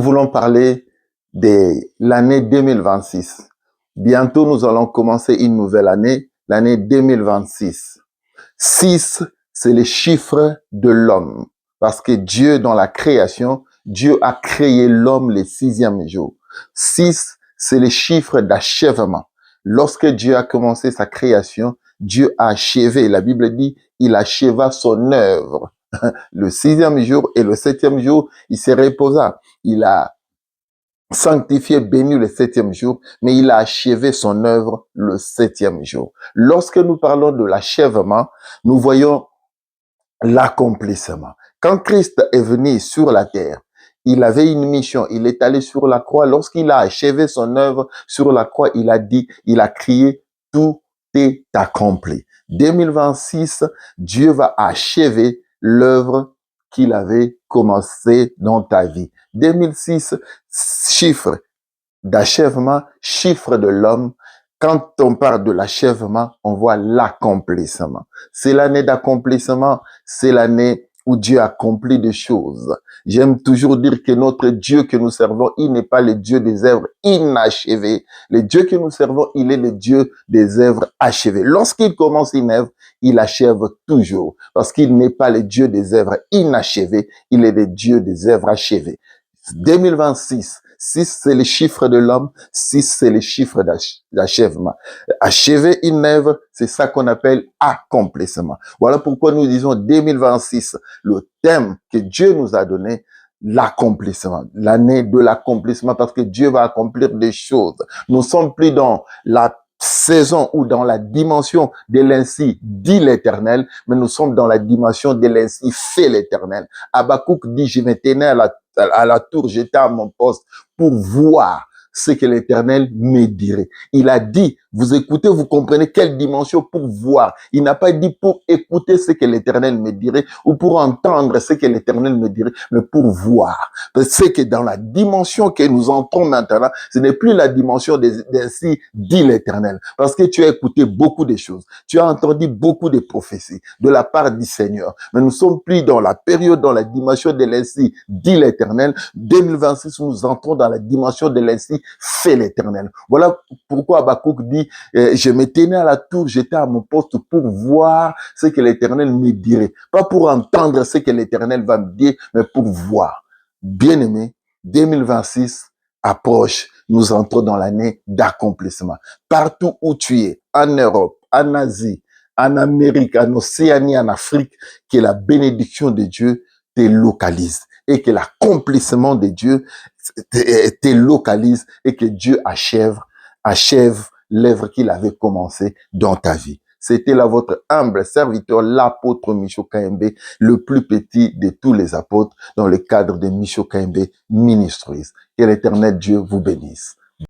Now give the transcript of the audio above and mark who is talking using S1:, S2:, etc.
S1: voulons parler de l'année 2026. Bientôt, nous allons commencer une nouvelle année, l'année 2026. 6, c'est le chiffre de l'homme. Parce que Dieu, dans la création, Dieu a créé l'homme le 6e jour. 6, c'est le chiffre d'achèvement. Lorsque Dieu a commencé sa création, Dieu a achevé. La Bible dit, il acheva son œuvre. Le 6e jour et le 7e jour, il se reposa. Il a sanctifié, béni le 7e jour, mais il a achevé son œuvre le 7e jour. Lorsque nous parlons de l'achèvement, nous voyons l'accomplissement. Quand Christ est venu sur la terre, il avait une mission, il est allé sur la croix. Lorsqu'il a achevé son œuvre sur la croix, il a dit, il a crié, tout est accompli. 2026, Dieu va achever l'œuvre qu'il avait commencé dans ta vie. 2006, chiffre d'achèvement, chiffre de l'homme. Quand on parle de l'achèvement, on voit l'accomplissement. C'est l'année d'accomplissement, c'est l'année où Dieu accomplit des choses. J'aime toujours dire que notre Dieu que nous servons, il n'est pas le Dieu des œuvres inachevées. Le Dieu que nous servons, il est le Dieu des œuvres achevées. Lorsqu'il commence une œuvre, il achève toujours. Parce qu'il n'est pas le Dieu des œuvres inachevées, il est le Dieu des œuvres achevées. 2026, 6 c'est le chiffre de l'homme, 6 c'est le chiffre d'achèvement. Achever une œuvre, c'est ça qu'on appelle accomplissement. Voilà pourquoi nous disons 2026, le thème que Dieu nous a donné, l'accomplissement, l'année de l'accomplissement, parce que Dieu va accomplir des choses. Nous sommes plus dans la saison ou dans la dimension de l'ainsi dit l'Éternel, mais nous sommes dans la dimension de l'ainsi fait l'Éternel. Habakkuk dit, je me tenais à la tour, j'étais à mon poste pour voir ce que l'Éternel me dirait. Il a dit, vous écoutez, vous comprenez quelle dimension pour voir. Il n'a pas dit pour écouter ce que l'Éternel me dirait ou pour entendre ce que l'Éternel me dirait, mais pour voir. C'est que dans la dimension que nous entrons maintenant, ce n'est plus la dimension d'ainsi dit l'Éternel. Parce que tu as écouté beaucoup de choses. Tu as entendu beaucoup de prophéties de la part du Seigneur. Mais nous sommes plus dans la période, dans la dimension de l'ainsi dit l'Éternel. 2026, nous entrons dans la dimension de l'ainsi fait l'Éternel. Voilà pourquoi Habakkuk dit, je me tenais à la tour, j'étais à mon poste pour voir ce que l'Éternel me dirait. Pas pour entendre ce que l'Éternel va me dire, mais pour voir. Bien-aimé, 2026 approche, nous entrons dans l'année d'accomplissement. Partout où tu es, en Europe, en Asie, en Amérique, en Océanie, en Afrique, que la bénédiction de Dieu te localise et que l'accomplissement de Dieu te localise et que Dieu achève l'œuvre qu'il avait commencée dans ta vie. C'était là votre humble serviteur, l'apôtre Micho Kayembe, le plus petit de tous les apôtres dans le cadre de Micho Kayembe Ministries. Que l'Éternel Dieu vous bénisse.